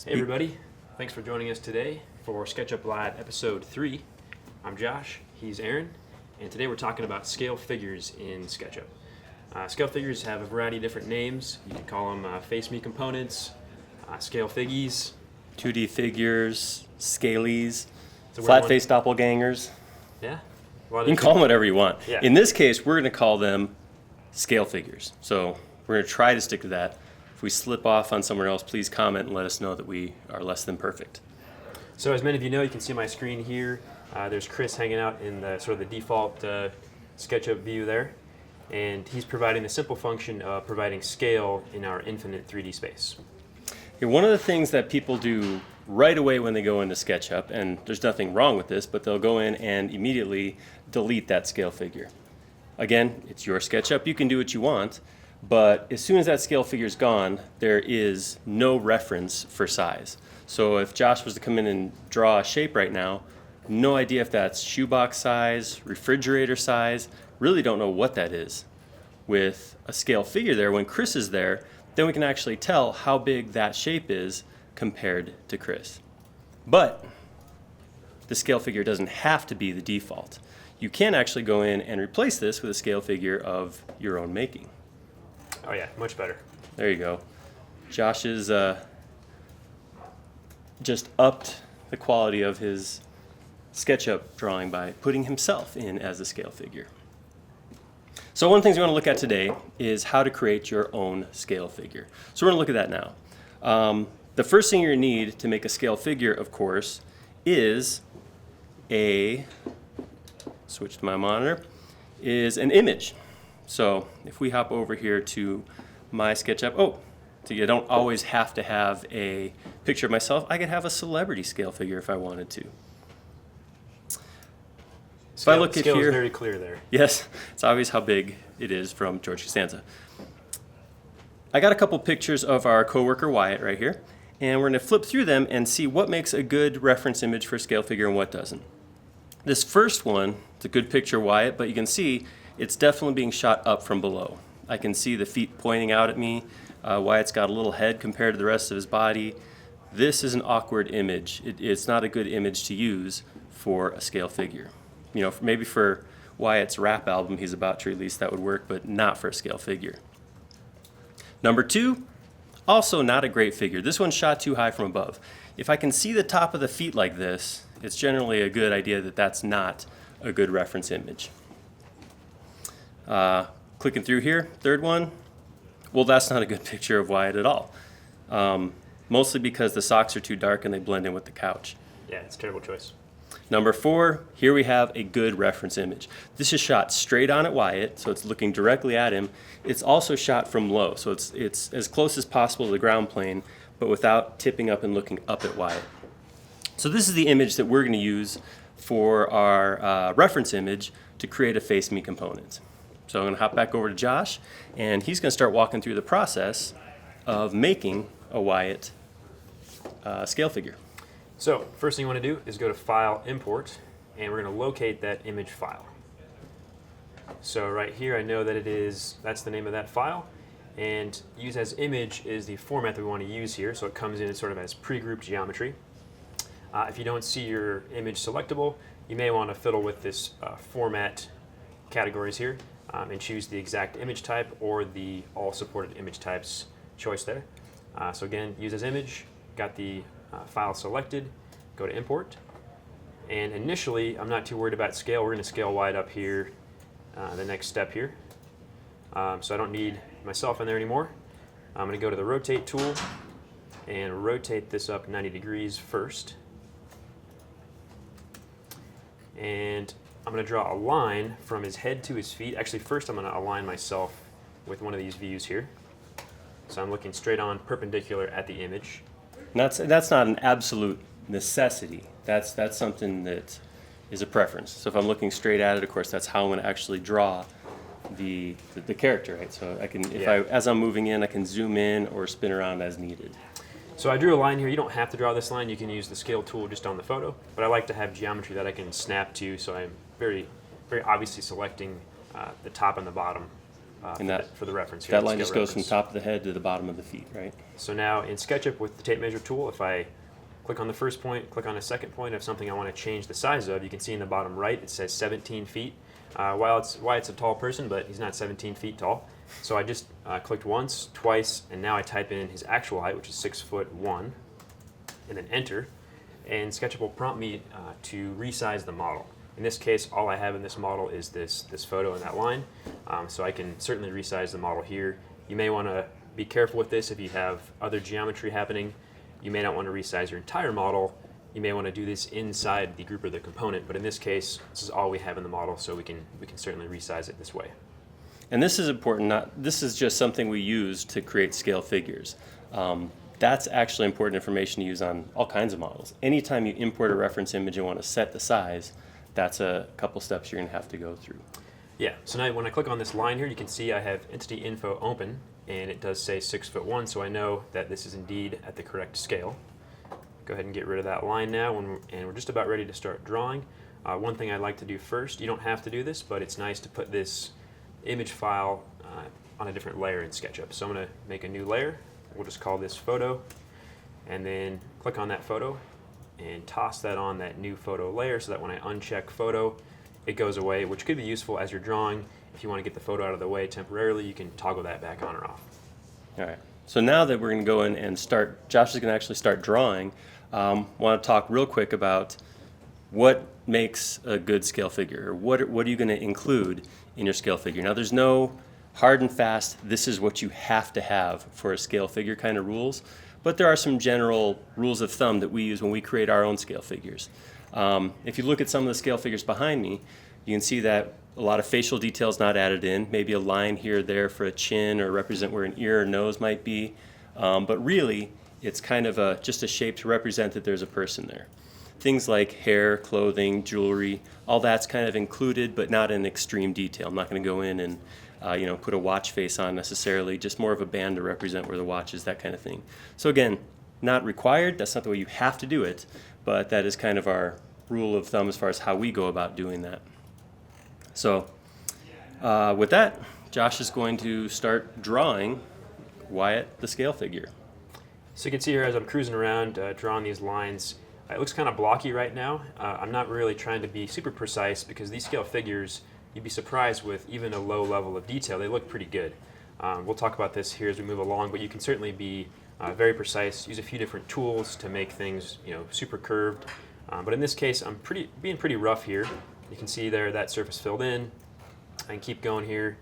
Hey everybody, thanks for joining us today for SketchUp Live Episode 3. I'm Josh, he's Aaron, and today we're talking about scale figures in SketchUp. Scale figures have a variety of different names. You can call them face me components, scale figgies, 2D figures, scalies, So flat-faced doppelgangers. yeah? You can call them whatever you want. Yeah. In this case, we're going to call them scale figures. So we're going to try to stick to that. If we slip off on somewhere else, please comment and let us know that we are less than perfect. So as many of you know, you can see my screen here. There's Chris hanging out in the sort of the default SketchUp view there. And he's providing the simple function of providing scale in our infinite 3D space. Okay, one of the things that people do right away when they go into SketchUp, and there's nothing wrong with this, but they'll go in and immediately delete that scale figure. Again, it's your SketchUp. You can do what you want, but as soon as that scale figure is gone, there is no reference for size. So if Josh was to come in and draw a shape right now, no idea if that's shoebox size, refrigerator size, really don't know what that is. With a scale figure there, when Chris is there, then we can actually tell how big that shape is compared to Chris. But the scale figure doesn't have to be the default. You can actually go in and replace this with a scale figure of your own making. Oh yeah, much better. There you go. Josh is just upped the quality of his SketchUp drawing by putting himself in as a scale figure. So one of the things we want to look at today is how to create your own scale figure. So we're going to look at that now. The first thing you're going to need to make a scale figure, of course, is switch to my monitor, is an image. So if we hop over here to my SketchUp, so you don't always have to have a picture of myself. I could have a celebrity scale figure if I wanted to. If I look at Scale here, is very clear there. yes, it's obvious how big it is from George Costanza. I got a couple pictures of our coworker Wyatt right here, and we're going to flip through them and see what makes a good reference image for a scale figure and what doesn't. This first one, it's a good picture of Wyatt, but you can see it's definitely being shot up from below. I can see the feet pointing out at me. Wyatt's got a little head compared to the rest of his body. This is an awkward image. It's not a good image to use for a scale figure. You know, maybe for Wyatt's rap album he's about to release, that would work, but not for a scale figure. Number two, also not a great figure. This one's shot too high from above. If I can see the top of the feet like this, it's generally a good idea that that's not a good reference image. Clicking through here, third one, well, that's not a good picture of Wyatt at all. Mostly because the socks are too dark and they blend in with the couch. Yeah, it's a terrible choice. Number four, here we have a good reference image. This is shot straight on at Wyatt, so it's looking directly at him. It's also shot from low, so it's as close as possible to the ground plane, but without tipping up and looking up at Wyatt. So this is the image that we're going to use for our reference image to create a face me component. So I'm going to hop back over to Josh, and he's going to start walking through the process of making a Wyatt scale figure. So first thing you want to do is go to File, Import, and we're going to locate that image file. So right here I know that that's the name of that file, and use as image is the format that we want to use here, so it comes in sort of as pre-grouped geometry. If you don't see your image selectable, you may want to fiddle with this format categories here and choose the exact image type or the all supported image types choice there. So again, use as image, got the file selected, go to import, and initially I'm not too worried about scale. We're going to scale wide up here, the next step here. So I don't need myself in there anymore. I'm going to go to the rotate tool and rotate this up 90 degrees first. And I'm going to draw a line from his head to his feet. Actually, first I'm going to align myself with one of these views here. So I'm looking straight on perpendicular at the image. That's not an absolute necessity. That's something that is a preference. So if I'm looking straight at it, of course, that's how I'm going to actually draw the character, right? So I can, as I'm moving in, I can zoom in or spin around as needed. So I drew a line here. You don't have to draw this line. You can use the scale tool just on the photo. But I like to have geometry that I can snap to, so I'm very, very obviously selecting the top and the bottom for the reference here. That the line scale just goes from reference. top of the head to the bottom of the feet, right? So now in SketchUp with the tape measure tool, if I click on the first point, click on a second point of something I want to change the size of, you can see in the bottom right it says 17 feet. Wyatt's a tall person, but he's not 17 feet tall. So I just clicked once, twice, and now I type in his actual height, which is 6'1", and then enter. And SketchUp will prompt me to resize the model. In this case, all I have in this model is this photo and that line. So I can certainly resize the model here. You may want to be careful with this if you have other geometry happening. You may not want to resize your entire model. You may want to do this inside the group or the component, but in this case, this is all we have in the model, so we can certainly resize it this way. And this is important. This is just something we use to create scale figures. That's actually important information to use on all kinds of models. Anytime you import a reference image and want to set the size, that's a couple steps you're going to have to go through. Yeah, so now when I click on this line here, you can see I have entity info open, and it does say 6'1", so I know that this is indeed at the correct scale. Go ahead and get rid of that line now, and we're just about ready to start drawing. One thing I'd like to do first, you don't have to do this, but it's nice to put this image file on a different layer in SketchUp. So I'm going to make a new layer. We'll just call this photo, and then click on that photo and toss that on that new photo layer so that when I uncheck photo, it goes away, which could be useful as you're drawing. If you want to get the photo out of the way temporarily, you can toggle that back on or off. All right. So now that we're going to go in and start, Josh is going to actually start drawing. Want to talk real quick about what makes a good scale figure, or what are you going to include in your scale figure. Now, there's no hard and fast, this is what you have to have for a scale figure kind of rules, but there are some general rules of thumb that we use when we create our own scale figures. If you look at some of the scale figures behind me, you can see that a lot of facial details not added in, maybe a line here or there for a chin or represent where an ear or nose might be, but really it's kind of just a shape to represent that there's a person there. Things like hair, clothing, jewelry, all that's kind of included, but not in extreme detail. I'm not going to go in and put a watch face on necessarily, just more of a band to represent where the watch is, that kind of thing. So again, not required, that's not the way you have to do it, but that is kind of our rule of thumb as far as how we go about doing that. So with that, Josh is going to start drawing Wyatt the scale figure. So you can see here as I'm cruising around drawing these lines, it looks kind of blocky right now. I'm not really trying to be super precise because these scale figures, you'd be surprised with even a low level of detail. They look pretty good. We'll talk about this here as we move along, but you can certainly be very precise, use a few different tools to make things super curved. But in this case, I'm being pretty rough here. You can see there that surface filled in. I can keep going here.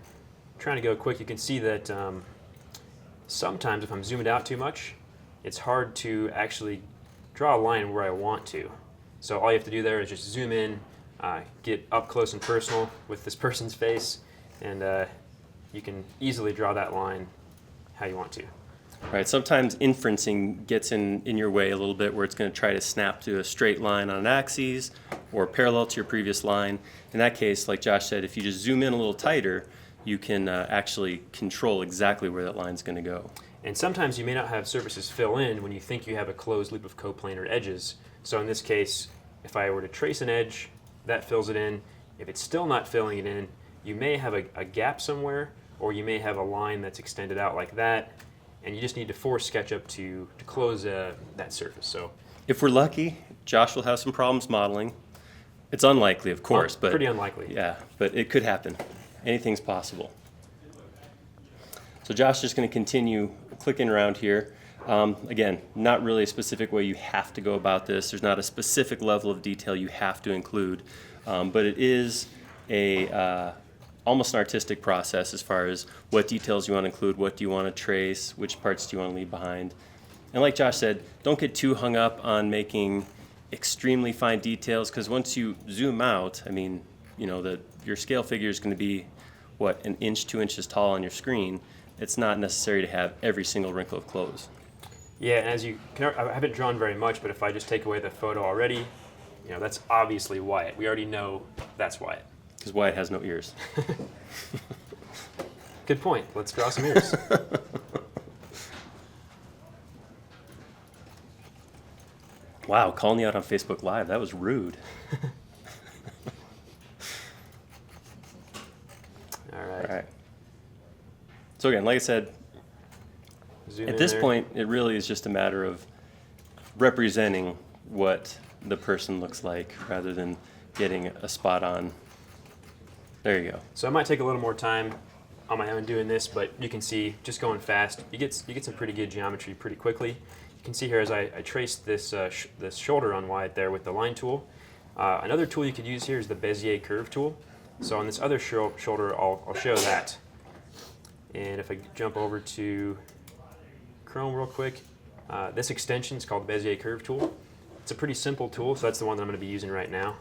Trying to go quick, you can see that sometimes if I'm zoomed out too much, it's hard to actually draw a line where I want to. So all you have to do there is just zoom in, get up close and personal with this person's face, and you can easily draw that line how you want to. Right, sometimes inferencing gets in your way a little bit where it's going to try to snap to a straight line on an axis or parallel to your previous line. In that case, like Josh said, if you just zoom in a little tighter, you can actually control exactly where that line's going to go. And sometimes you may not have surfaces fill in when you think you have a closed loop of coplanar edges. So in this case, if I were to trace an edge, that fills it in. If it's still not filling it in, you may have a gap somewhere, or you may have a line that's extended out like that, and you just need to force SketchUp to close that surface. So if we're lucky, Josh will have some problems modeling. It's unlikely, of course, but pretty unlikely. Yeah, but it could happen. Anything's possible. So Josh is just going to continue clicking around here. Again, not really a specific way you have to go about this. There's not a specific level of detail you have to include, but it is almost an artistic process as far as what details you want to include, what do you want to trace, which parts do you want to leave behind. And like Josh said, don't get too hung up on making extremely fine details, because once you zoom out, I mean, your scale figure is going to be, an inch, 2 inches tall on your screen. It's not necessary to have every single wrinkle of clothes. Yeah, and as you can, I haven't drawn very much, but if I just take away the photo already, that's obviously Wyatt. We already know that's Wyatt. Because Wyatt has no ears. Good point. Let's draw some ears. Wow, calling you out on Facebook Live, that was rude. All right. So again, like I said, Zoom at in this there. point, it really is just a matter of representing what the person looks like rather than getting a spot on. There you go. So it might take a little more time on my own doing this, but you can see just going fast, you get some pretty good geometry pretty quickly. You can see here as I traced this this shoulder on Wyatt there with the line tool. Another tool you could use here is the Bezier curve tool. So on this other shoulder, I'll show that. And if I jump over to Chrome real quick, this extension is called the Bezier curve tool. It's a pretty simple tool, so that's the one that I'm going to be using right now.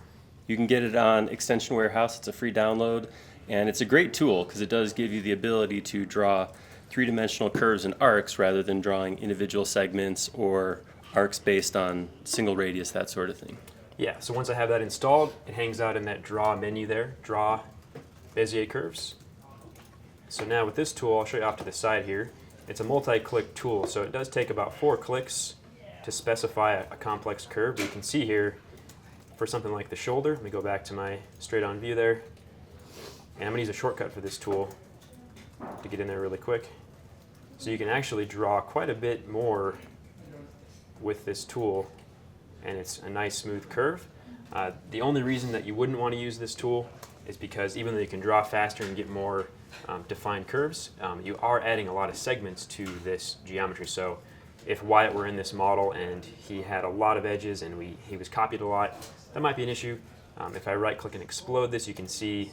You can get it on Extension Warehouse. It's a free download, and it's a great tool because it does give you the ability to draw three-dimensional curves and arcs rather than drawing individual segments or arcs based on single radius, that sort of thing. Yeah, so once I have that installed, it hangs out in that draw menu there, draw Bezier curves. So now with this tool, I'll show you off to the side here. It's a multi-click tool, so it does take about 4 clicks to specify a complex curve. But you can see here, for something like the shoulder, let me go back to my straight-on view there, and I'm going to use a shortcut for this tool to get in there really quick. So you can actually draw quite a bit more with this tool, and it's a nice smooth curve. The only reason that you wouldn't want to use this tool is because even though you can draw faster and get more defined curves, you are adding a lot of segments to this geometry. So if Wyatt were in this model and he had a lot of edges and he was copied a lot, that might be an issue. If I right click and explode this, you can see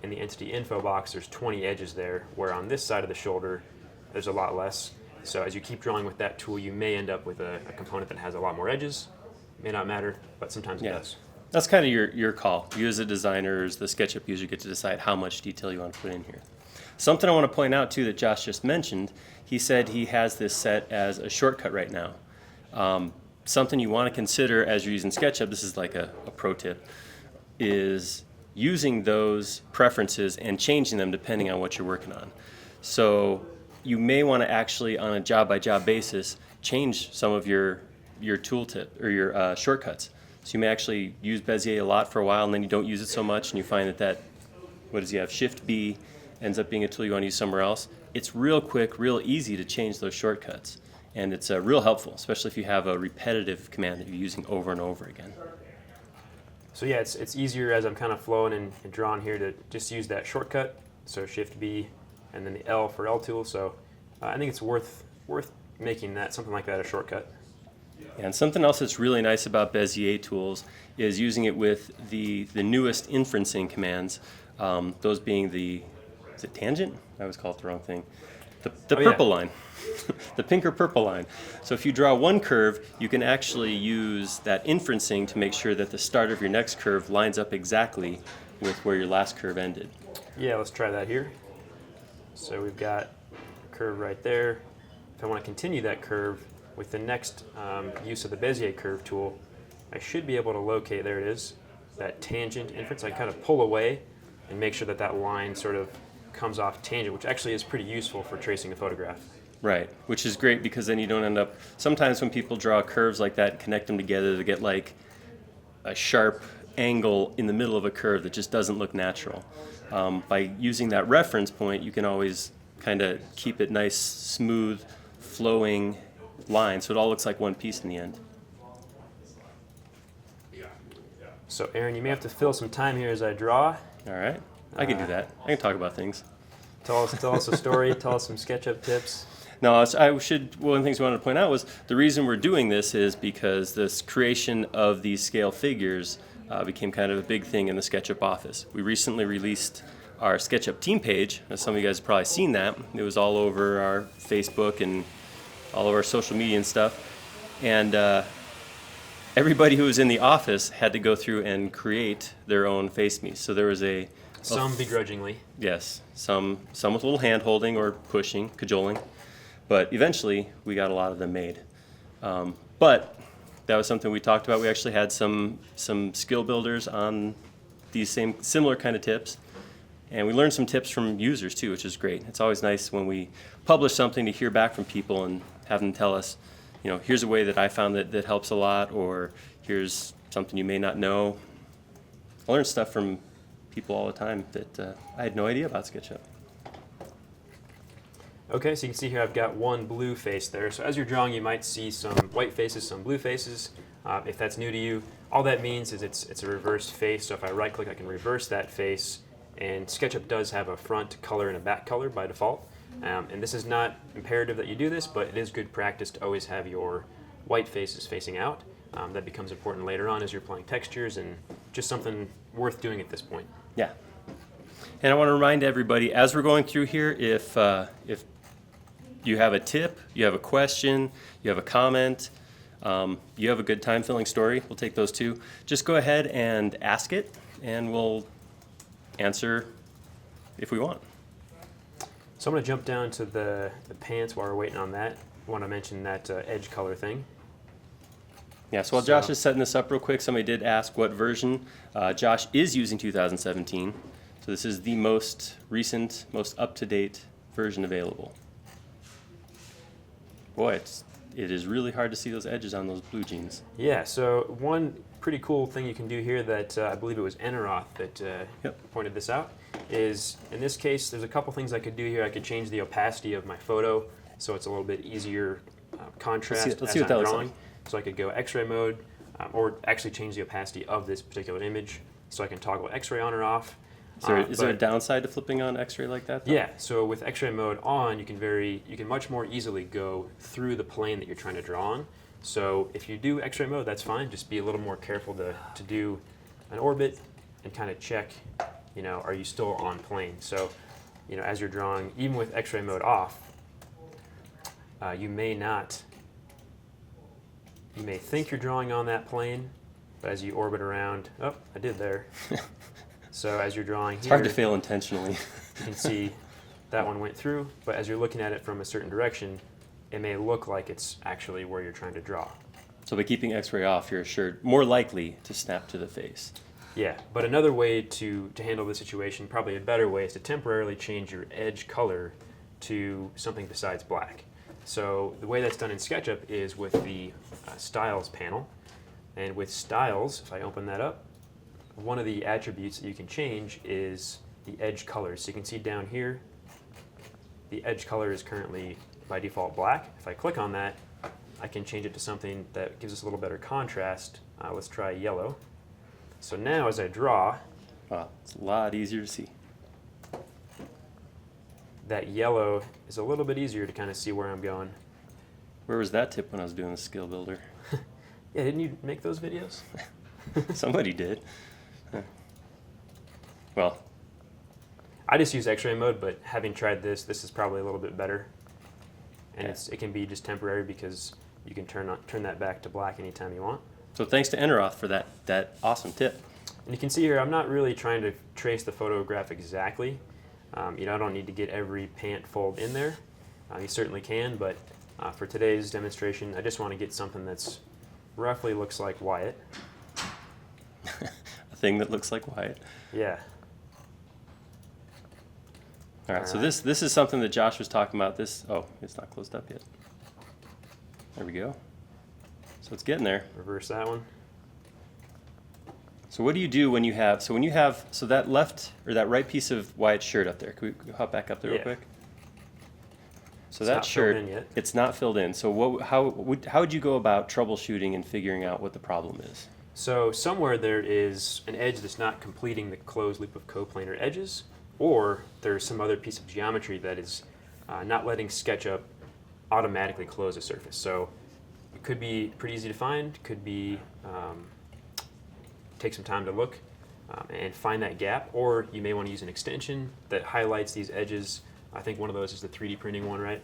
in the entity info box there's 20 edges there, where on this side of the shoulder there's a lot less. So as you keep drawing with that tool, you may end up with a component that has a lot more edges. May not matter, but sometimes it does. That's kind of your call. You as a designer, as the SketchUp user, get to decide how much detail you want to put in here. Something I want to point out too that Josh just mentioned, he said he has this set as a shortcut right now. Something you want to consider as you're using SketchUp, this is like a pro tip, is using those preferences and changing them depending on what you're working on. So you may want to actually, on a job-by-job basis, change some of your tooltip or your shortcuts. So you may actually use Bezier a lot for a while, and then you don't use it so much, and you find that what does he have, Shift B ends up being a tool you want to use somewhere else. It's real quick, real easy to change those shortcuts, and it's real helpful, especially if you have a repetitive command that you're using over and over again. So yeah, it's easier as I'm kind of flowing and drawing here to just use that shortcut. So Shift B and then the L for L tool. So I think it's worth making that something like that a shortcut. And something else that's really nice about Bezier tools is using it with the newest inferencing commands. Those being is it tangent? I always call it the wrong thing. The purple line, the pink or purple line. So if you draw one curve, you can actually use that inferencing to make sure that the start of your next curve lines up exactly with where your last curve ended. Yeah, let's try that here. So we've got a curve right there. If I want to continue that curve with the next use of the Bezier curve tool, I should be able to locate, there it is, that tangent inference. I kind of pull away and make sure that that line sort of comes off tangent, which actually is pretty useful for tracing a photograph. Right, which is great because then you don't end up, sometimes when people draw curves like that and connect them together, they get like a sharp angle in the middle of a curve that just doesn't look natural. By using that reference point, you can always kind of keep it nice, smooth, flowing line, so it all looks like one piece in the end. So Aaron, you may have to fill some time here as I draw. All right, I can do that. I can talk about things. Tell us a story, tell us some SketchUp tips. No, one of the things we wanted to point out was the reason we're doing this is because this creation of these scale figures became kind of a big thing in the SketchUp office. We recently released our SketchUp team page. As some of you guys have probably seen that. It was all over our Facebook and all of our social media and stuff. And everybody who was in the office had to go through and create their own face me. So there was some begrudgingly. Yes, some with a little hand holding or pushing, cajoling. But eventually, we got a lot of them made. But that was something we talked about. We actually had some skill builders on these similar kind of tips. And we learned some tips from users too, which is great. It's always nice when we publish something to hear back from people and have them tell us, here's a way that I found that helps a lot, or here's something you may not know. I learn stuff from people all the time that I had no idea about SketchUp. Okay, so you can see here I've got one blue face there. So as you're drawing, you might see some white faces, some blue faces. If that's new to you, all that means is it's a reversed face. So if I right click, I can reverse that face. And SketchUp does have a front color and a back color by default. And this is not imperative that you do this, but it is good practice to always have your white faces facing out. That becomes important later on as you're applying textures, and just something worth doing at this point. Yeah. And I want to remind everybody, as we're going through here, if you have a tip, you have a question, you have a comment, you have a good time-filling story, we'll take those too. Just go ahead and ask it, and we'll answer if we want. So I'm going to jump down to the pants while we're waiting on that. I want to mention that edge color thing. Yeah, so while Josh is setting this up real quick, somebody did ask what version. Josh is using 2017, so this is the most recent, most up-to-date version available. Boy, it is really hard to see those edges on those blue jeans. Yeah, so one pretty cool thing you can do here that I believe it was Eneroth that pointed this out is, in this case, there's a couple things I could do here. I could change the opacity of my photo so it's a little bit easier contrast let's see what as I'm that drawing. looks like. So I could go X-ray mode, or actually change the opacity of this particular image, so I can toggle X-ray on or off. Is there a downside to flipping on X-ray like that, though? Yeah, so with X-ray mode on, you can much more easily go through the plane that you're trying to draw on. So if you do X-ray mode, that's fine. Just be a little more careful to do an orbit and kind of check, are you still on plane? So, as you're drawing, even with X-ray mode off, you may think you're drawing on that plane, but as you orbit around, oh, I did there. So as you're drawing here, it's hard to fail intentionally. You can see that one went through, but as you're looking at it from a certain direction, it may look like it's actually where you're trying to draw. So by keeping X-ray off, you're more likely to snap to the face. Yeah, but another way to handle the situation, probably a better way, is to temporarily change your edge color to something besides black. So the way that's done in SketchUp is with the Styles panel. And with Styles, if I open that up, one of the attributes that you can change is the edge color. So you can see down here, the edge color is currently by default black. If I click on that, I can change it to something that gives us a little better contrast. Let's try yellow. So now as I draw, wow, it's a lot easier to see. That yellow is a little bit easier to kind of see where I'm going. Where was that tip when I was doing the skill builder? Yeah, didn't you make those videos? Somebody did. Well, I just use X-ray mode, but having tried this is probably a little bit better. And it can be just temporary because you can turn that back to black anytime you want. So thanks to Eneroth for that awesome tip. And you can see here, I'm not really trying to trace the photograph exactly. I don't need to get every pant fold in there. You certainly can, but for today's demonstration, I just want to get something that's roughly looks like Wyatt. A thing that looks like Wyatt. Yeah. All right, so this is something that Josh was talking about. It's not closed up yet. There we go. So it's getting there. Reverse that one. So what do you do when you have that left or that right piece of Wyatt's shirt up there? Can we hop back up there real quick? So It's that not shirt, filled in yet. it's not filled in. So how would you go about troubleshooting and figuring out what the problem is? So somewhere there is an edge that's not completing the closed loop of coplanar edges, or there's some other piece of geometry that is not letting SketchUp automatically close a surface. So it could be pretty easy to find, could be take some time to look and find that gap, or you may want to use an extension that highlights these edges. I think one of those is the 3D printing one, right?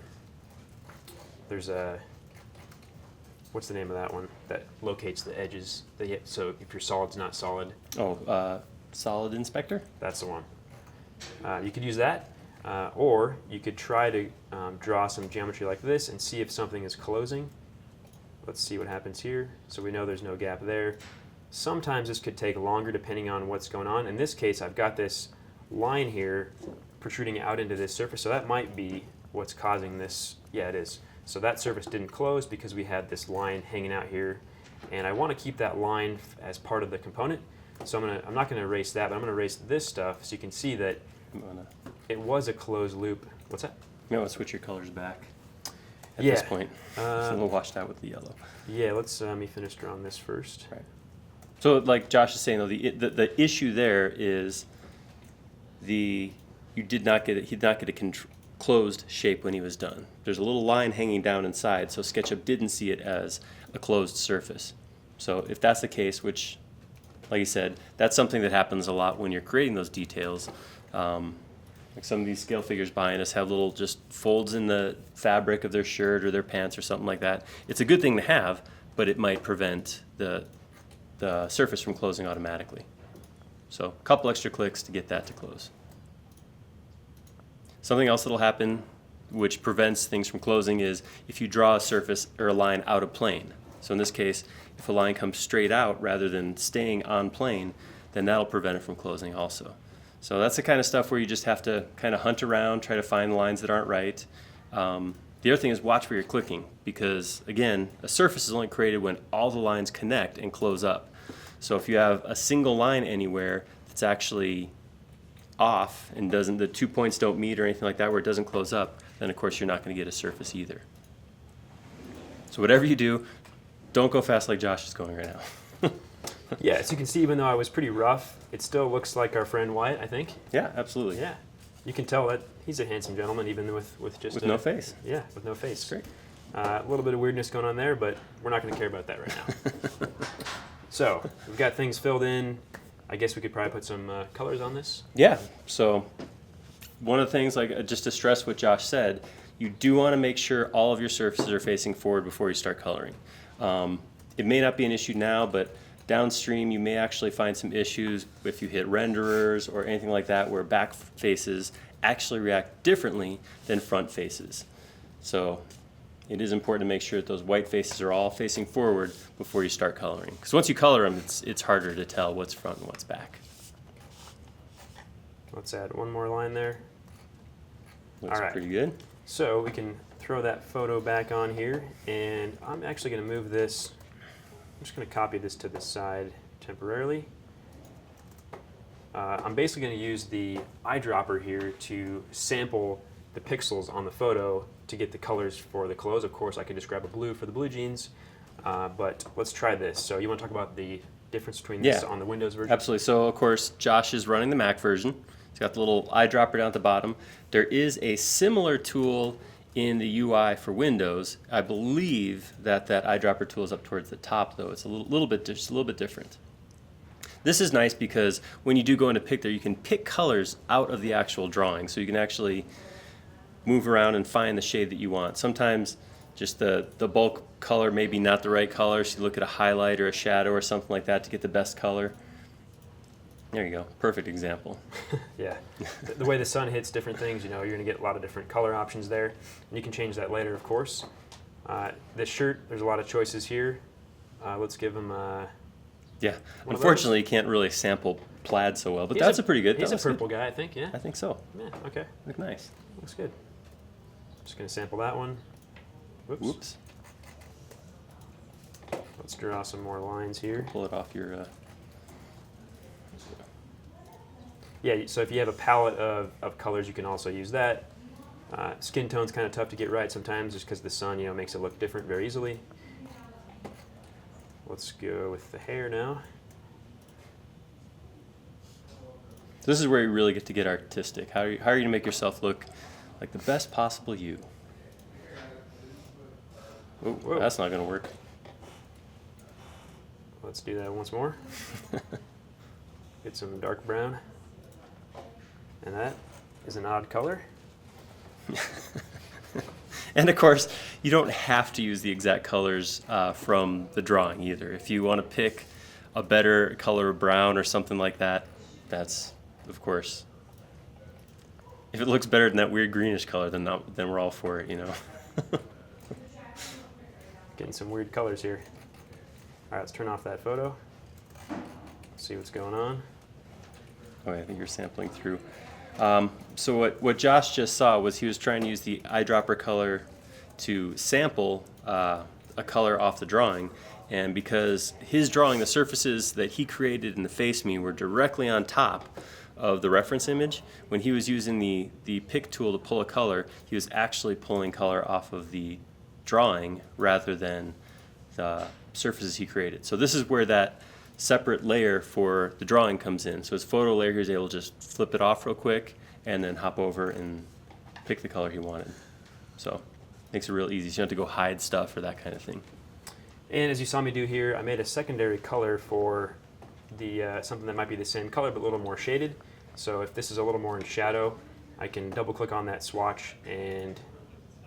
There's what's the name of that one that locates the edges? So if your solid's not solid. Solid Inspector? That's the one. You could use that, or you could try to draw some geometry like this and see if something is closing. Let's see what happens here. So we know there's no gap there. Sometimes this could take longer depending on what's going on. In this case, I've got this line here protruding out into this surface, so that might be what's causing this. Yeah, it is. So that surface didn't close because we had this line hanging out here, and I want to keep that line as part of the component. So I'm not going to erase that, but I'm going to erase this stuff so you can see that it was a closed loop. What's that? You want to switch your colors back at Yeah. this point. It's a little washed out with the yellow. Yeah, let's let me finish drawing this first. Right. So like Josh is saying, though, the issue there is he did not get a closed shape when he was done. There's a little line hanging down inside, so SketchUp didn't see it as a closed surface. So if that's the case, which, like you said, that's something that happens a lot when you're creating those details. Like some of these scale figures behind us have little just folds in the fabric of their shirt or their pants or something like that. It's a good thing to have, but it might prevent the surface from closing automatically. So a couple extra clicks to get that to close. Something else that'll happen which prevents things from closing is if you draw a surface or a line out of plane. So in this case, if a line comes straight out rather than staying on plane, then that'll prevent it from closing also. So that's the kind of stuff where you just have to kind of hunt around, try to find the lines that aren't right. The other thing is watch where you're clicking, because again, a surface is only created when all the lines connect and close up. So if you have a single line anywhere that's actually off and the 2 points don't meet or anything like that where it doesn't close up, then of course you're not going to get a surface either. So whatever you do, don't go fast like Josh is going right now. Yeah, as you can see, even though I was pretty rough, it still looks like our friend Wyatt, I think. Yeah, absolutely. Yeah. You can tell that he's a handsome gentleman, even with just no face. Yeah, with no face. Great. A little bit of weirdness going on there, but we're not going to care about that right now. So we've got things filled in. I guess we could probably put some colors on this. Yeah. So one of the things, like just to stress what Josh said, you do want to make sure all of your surfaces are facing forward before you start coloring. It may not be an issue now, but downstream you may actually find some issues if you hit renderers or anything like that where back faces actually react differently than front faces. So it is important to make sure that those white faces are all facing forward before you start coloring. Because once you color them, it's harder to tell what's front and what's back. Let's add one more line there. Looks All right. pretty good. So we can throw that photo back on here, and I'm actually going to move this. I'm just going to copy this to the side temporarily. I'm basically going to use the eyedropper here to sample the pixels on the photo to get the colors for the clothes. Of course, I could just grab a blue for the blue jeans, but let's try this. So you want to talk about the difference between this on the Windows version? Absolutely. So of course, Josh is running the Mac version. He's got the little eyedropper down at the bottom. There is a similar tool in the UI for Windows. I believe that eyedropper tool is up towards the top, though. It's a little bit different. This is nice because when you do go into pick there, you can pick colors out of the actual drawing, so you can actually move around and find the shade that you want. Sometimes just the bulk color may be not the right color, so you look at a highlight or a shadow or something like that to get the best color. There you go, perfect example. Yeah, the way the sun hits different things, you're going to get a lot of different color options there. And you can change that later, of course. This shirt, there's a lot of choices here. Let's give him yeah, unfortunately you can't really sample plaid so well, but that's a pretty good. He's a purple guy, I think, yeah? I think so. Yeah, okay. Look nice. Looks good. Just going to sample that one. Whoops. Let's draw some more lines here. Pull it off your... Yeah, so if you have a palette of colors, you can also use that. Skin tone's kind of tough to get right sometimes just because the sun, makes it look different very easily. Let's go with the hair now. This is where you really get to get artistic. How are you going to make yourself look like the best possible you? Oh, Whoa. That's not going to work. Let's do that once more. Get some dark brown. And that is an odd color. And of course, you don't have to use the exact colors from the drawing either. If you want to pick a better color of brown or something like that, that's, of course, if it looks better than that weird greenish color, then we're all for it, Getting some weird colors here. All right, let's turn off that photo. See what's going on. Oh, I think you're sampling through. So what Josh just saw was he was trying to use the eyedropper color to sample a color off the drawing, and because his drawing, the surfaces that he created in the face me were directly on top of the reference image, when he was using the pick tool to pull a color, he was actually pulling color off of the drawing rather than the surfaces he created. So this is where that separate layer for the drawing comes in. So his photo layer, he was able to just flip it off real quick and then hop over and pick the color he wanted. So makes it real easy. So you don't have to go hide stuff or that kind of thing. And as you saw me do here, I made a secondary color for the something that might be the same color but a little more shaded. So if this is a little more in shadow, I can double click on that swatch and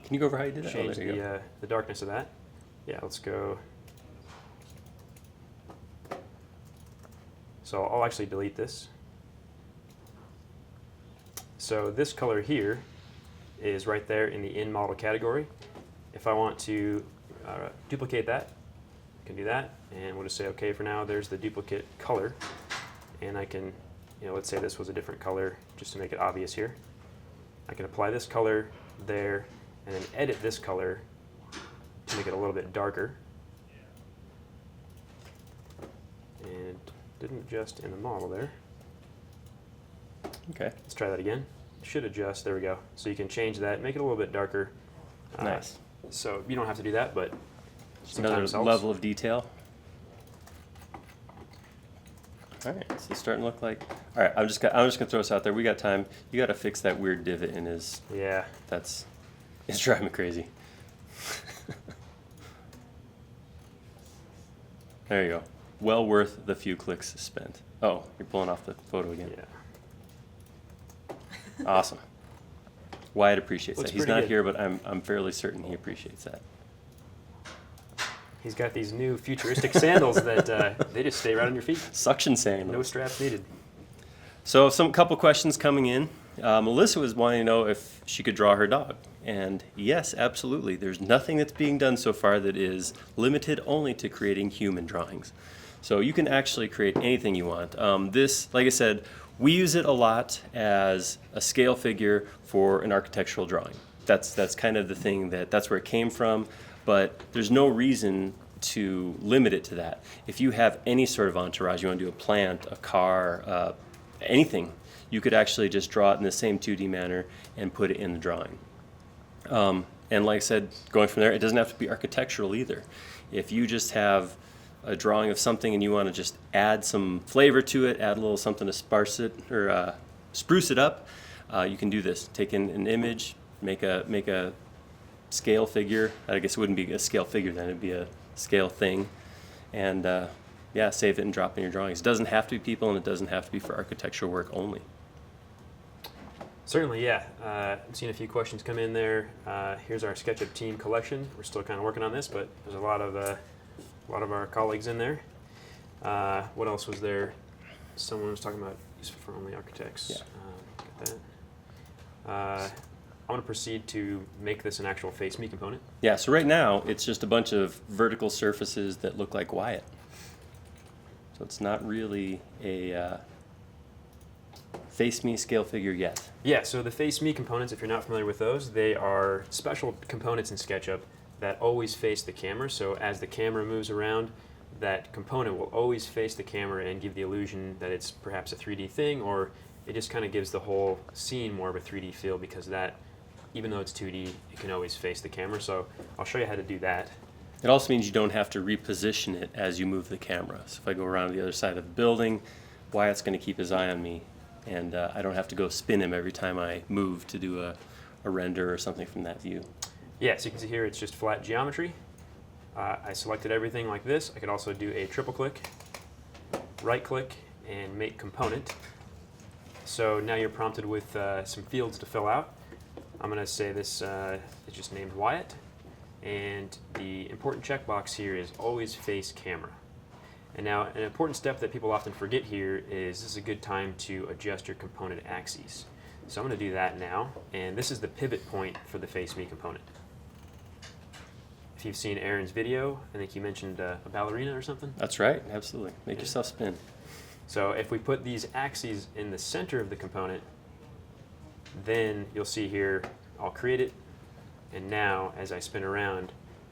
Can you go over how you did that? change there you go. the darkness of that. Yeah, let's go. So I'll actually delete this. So this color here is right there in the in model category. If I want to duplicate that, I can do that, and we'll just say okay for now. There's the duplicate color, and I can, let's say this was a different color just to make it obvious here. I can apply this color there and then edit this color to make it a little bit darker. And didn't adjust in the model there. Okay. Let's try that again. Should adjust. There we go. So you can change that, make it a little bit darker. Nice. So you don't have to do that, but Another sometimes helps. level of detail. All right, so it's starting to look like. All right, I'm just gonna throw this out there. We got time. You got to fix that weird divot in his. Yeah. It's driving me crazy. There you go. Well worth the few clicks spent. Oh, you're pulling off the photo again. Yeah. Awesome. Wyatt appreciates Looks that. He's pretty not good. here, but I'm fairly certain he appreciates that. He's got these new futuristic sandals that they just stay right on your feet. Suction sandals. No straps needed. So couple questions coming in. Melissa was wanting to know if she could draw her dog. And yes, absolutely. There's nothing that's being done so far that is limited only to creating human drawings. So you can actually create anything you want. This, like I said, we use it a lot as a scale figure for an architectural drawing. That's kind of the thing that's where it came from, but there's no reason to limit it to that. If you have any sort of entourage, you want to do a plant, a car, anything, you could actually just draw it in the same 2D manner and put it in the drawing. And like I said, going from there, it doesn't have to be architectural either. If you just have a drawing of something and you want to just add some flavor to it, add a little something to sparse it or spruce it up, you can do this. Take an image, make a scale figure. I guess it wouldn't be a scale figure then, it'd be a scale thing. And yeah, save it and drop it in your drawings. It doesn't have to be people and it doesn't have to be for architectural work only. Certainly, yeah. I've seen a few questions come in there. Here's our SketchUp team collection. We're still kind of working on this, but there's a lot of our colleagues in there. What else was there? Someone was talking about useful for only architects. Yeah. Got that. I want to proceed to make this an actual face me component. Yeah, so right now it's just a bunch of vertical surfaces that look like Wyatt. So it's not really a face me scale figure yet. Yeah, so the face me components, if you're not familiar with those, they are special components in SketchUp that always face the camera. So as the camera moves around, that component will always face the camera and give the illusion that it's perhaps a 3D thing, or it just kind of gives the whole scene more of a 3D feel because that, even though it's 2D, it can always face the camera. So I'll show you how to do that. It also means you don't have to reposition it as you move the camera. So if I go around to the other side of the building, Wyatt's going to keep his eye on me, and I don't have to go spin him every time I move to do a render or something from that view. Yeah, so you can see here it's just flat geometry. I selected everything like this. I could also do a triple click, right click, and make component. So now you're prompted with some fields to fill out. I'm going to say this is just named Wyatt, and the important checkbox here is always face camera. And now an important step that people often forget here is this is a good time to adjust your component axes. So I'm going to do that now, and this is the pivot point for the face me component. If you've seen Aaron's video, I think you mentioned a ballerina or something. That's right, absolutely. Make yourself spin. So if we put these axes in the center of the component, then you'll see here, I'll create it, and now as I spin around,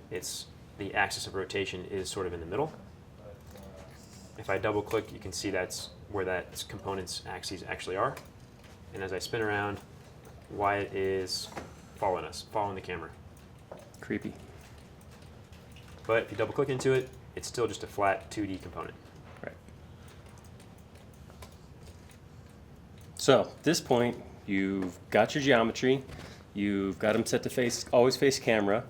the axis of rotation is sort of in the middle. If I double click, you can see that's where that component's axes actually are. And as I spin around, Wyatt is following the camera. Creepy. But if you double click into it, it's still just a flat 2D component. Right. So at this point, you've got your geometry. You've got them set to always face camera.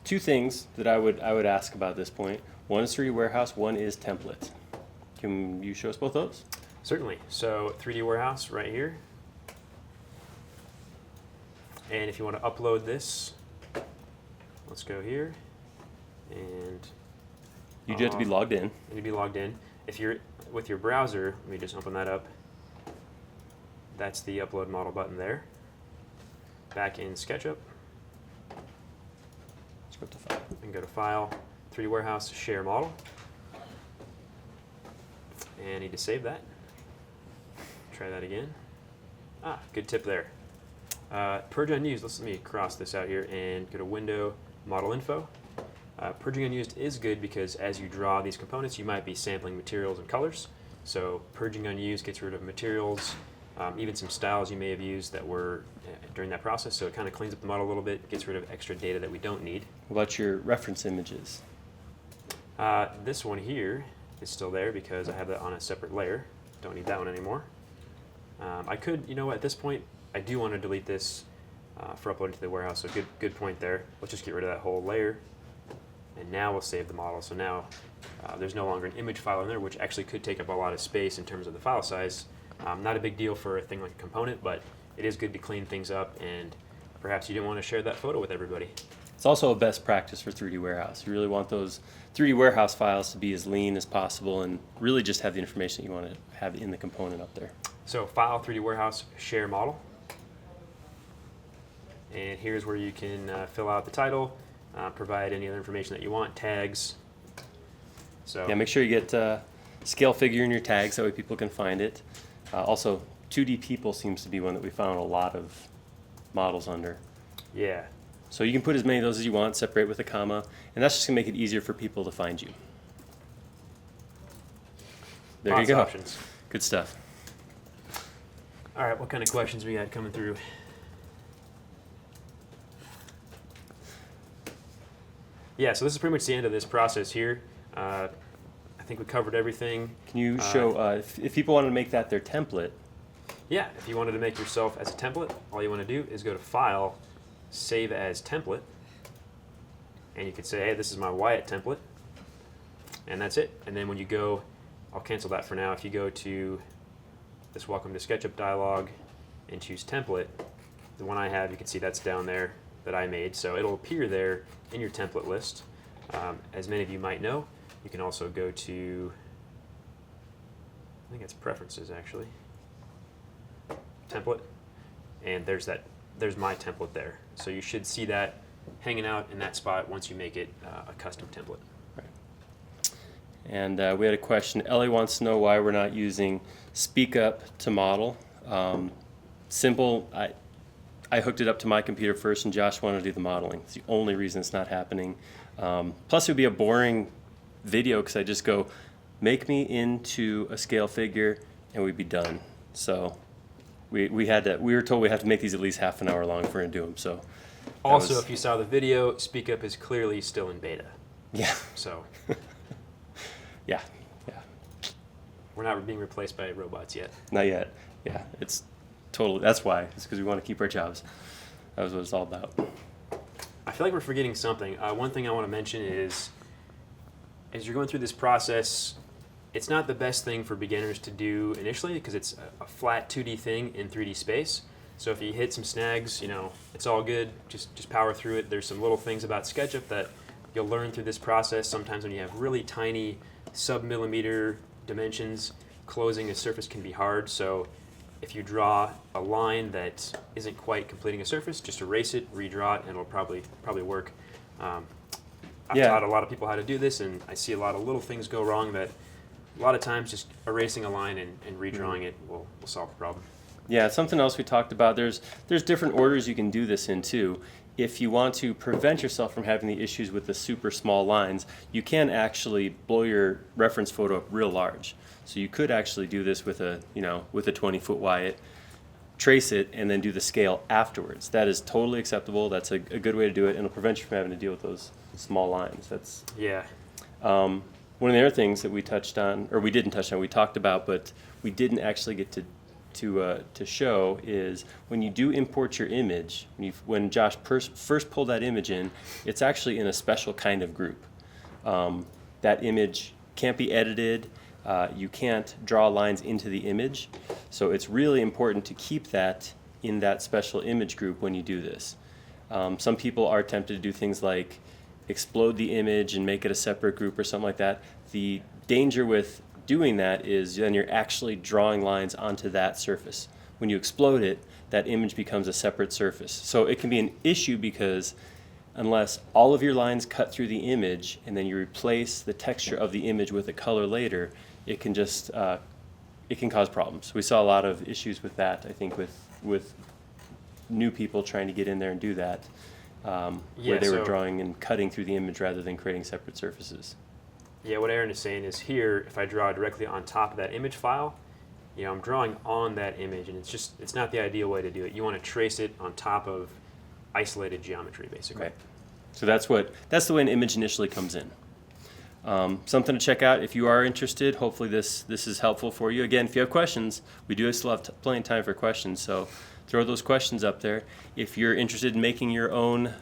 Two things that I would ask about this point. One is 3D Warehouse, one is template. Can you show us both those? Certainly. So 3D Warehouse right here. And if you want to upload this, let's go here. And you do have to be logged in. You need to be logged in. If you're with your browser, let me just open that up. That's the upload model button there. Back in SketchUp. Let's go to File. And go to File, 3D Warehouse, Share Model. And I need to save that. Try that again. Ah, good tip there. Purge unused. Let me cross this out here and go to Window, Model Info. Purging unused is good because as you draw these components, you might be sampling materials and colors. So purging unused gets rid of materials, even some styles you may have used that were during that process. So it kind of cleans up the model a little bit, gets rid of extra data that we don't need. What about your reference images? This one here is still there because I have that on a separate layer. Don't need that one anymore. I could, you know what, at this point, I do want to delete this for uploading to the warehouse, so good point there. Let's just get rid of that whole layer, and now we'll save the model. So now there's no longer an image file in there, which actually could take up a lot of space in terms of the file size. Not a big deal for a thing like a component, but it is good to clean things up, and perhaps you didn't want to share that photo with everybody. It's also a best practice for 3D Warehouse. You really want those 3D Warehouse files to be as lean as possible and really just have the information that you want to have in the component up there. So File, 3D Warehouse, Share Model. And here's where you can fill out the title, provide any other information that you want, tags. So yeah, make sure you get scale figure in your tags, that way people can find it. Also, 2D people seems to be one that we found a lot of models under. yeah, So you can put as many of those as you want, separate with a comma, and that's just going to make it easier for people to find you. There lots you go. of options. Good stuff. All right, what kind of questions we got coming through? Yeah, so this is pretty much the end of this process here. I think we covered everything. Can you show, if people wanted to make that their template? Yeah, if you wanted to make yourself as a template, all you want to do is go to File, Save as Template, and you could say, hey, this is my Wyatt template, and that's it. And then when you go, I'll cancel that for now. If you go to this Welcome to SketchUp dialog and choose Template, the one I have, you can see that's down there that I made, so it'll appear there in your template list. As many of you might know, you can also go to, I think it's Preferences actually, Template, and there's my template there. So you should see that hanging out in that spot once you make it a custom template. Right. And we had a question. Ellie wants to know why we're not using SpeakUp to model. Simple. I hooked it up to my computer first, and Josh wanted to do the modeling. It's the only reason it's not happening. Plus, it would be a boring video because I just go, make me into a scale figure, and we'd be done. So we were told we have to make these at least half an hour long if we're going to do them. So also, if you saw the video, SpeakUp is clearly still in beta. Yeah. So yeah. we're not being replaced by robots yet. Not yet. Yeah, it's totally. That's why. It's because we want to keep our jobs. That was what it's all about. I feel like we're forgetting something. One thing I want to mention is, as you're going through this process, it's not the best thing for beginners to do initially because it's a flat 2D thing in 3D space. So if you hit some snags, it's all good. Just power through it. There's some little things about SketchUp that you'll learn through this process. Sometimes when you have really tiny sub-millimeter dimensions, closing a surface can be hard. So if you draw a line that isn't quite completing a surface, just erase it, redraw it, and it'll probably work. I've taught a lot of people how to do this, and I see a lot of little things go wrong that a lot of times just erasing a line and redrawing it will solve the problem. Yeah, something else we talked about. There's different orders you can do this in too. if you want to prevent yourself from having the issues with the super small lines, you can actually blow your reference photo up real large. So you could actually do this with a 20-foot Wyatt, trace it, and then do the scale afterwards. That is totally acceptable. That's a good way to do it, and it'll prevent you from having to deal with those small lines. That's Yeah. one of the other things that we touched on, or we didn't touch on, we talked about, but we didn't actually get to show is when you do import your image, when Josh first pulled that image in, it's actually in a special kind of group. That image can't be edited. You can't draw lines into the image. So it's really important to keep that in that special image group when you do this. Some people are tempted to do things like explode the image and make it a separate group or something like that. The danger with doing that is then you're actually drawing lines onto that surface. When you explode it, that image becomes a separate surface. So it can be an issue because unless all of your lines cut through the image and then you replace the texture of the image with a color later, it can just it can cause problems. We saw a lot of issues with that, I think, with new people trying to get in there and do that, where they were drawing and cutting through the image rather than creating separate surfaces. Yeah, what Aaron is saying is here, if I draw directly on top of that image file, I'm drawing on that image, and it's not the ideal way to do it. You want to trace it on top of isolated geometry, basically. Right. So that's the way an image initially comes in. Something to check out if you are interested. Hopefully this is helpful for you. Again, if you have questions, we do still have plenty of time for questions, so throw those questions up there. If you're interested in making your own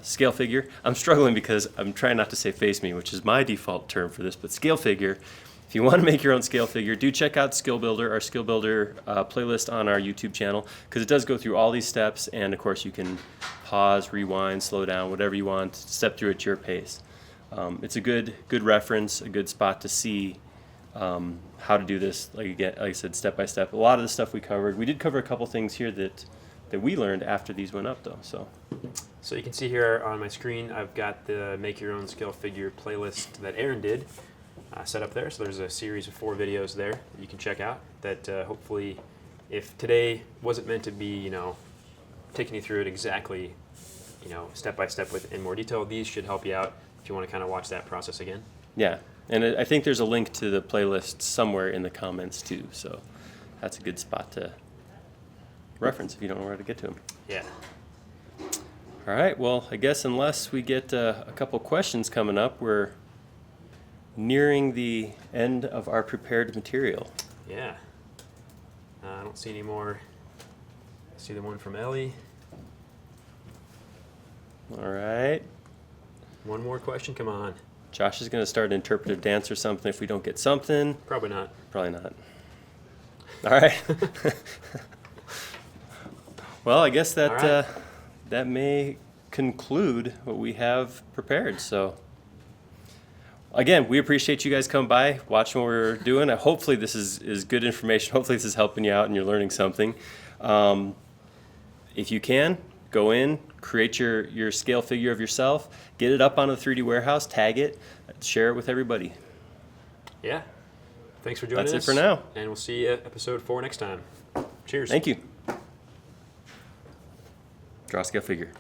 scale figure, I'm struggling because I'm trying not to say face me, which is my default term for this, but scale figure. If you want to make your own scale figure, do check out Skill Builder, our Skill Builder playlist on our YouTube channel, because it does go through all these steps, and of course you can pause, rewind, slow down, whatever you want, step through at your pace. It's a good reference, a good spot to see how to do this, like I said, step by step. A lot of the stuff we covered. We did cover a couple things here that we learned after these went up, though. So you can see here on my screen, I've got the Make Your Own Scale Figure playlist that Aaron did set up there. So there's a series of 4 videos there that you can check out that hopefully, if today wasn't meant to be, taking you through it exactly, step by step in more detail, these should help you out if you want to kind of watch that process again. Yeah, and I think there's a link to the playlist somewhere in the comments too, so that's a good spot to reference if you don't know where to get to them. Yeah. All right, well, I guess unless we get a couple questions coming up, we're nearing the end of our prepared material. Yeah. I don't see any more. I see the one from Ellie. All right. One more question, come on. Josh is going to start an interpretive dance or something if we don't get something. Probably not. Probably not. All right. Well, I guess that that may conclude what we have prepared. So, again, we appreciate you guys coming by, watching what we're doing. Hopefully this is good information. Hopefully this is helping you out and you're learning something. If you can, go in, create your scale figure of yourself, get it up on a 3D warehouse, tag it, share it with everybody. Yeah. Thanks for joining us. That's it for now. And we'll see you at episode 4 next time. Cheers. Thank you. Draw a scale figure.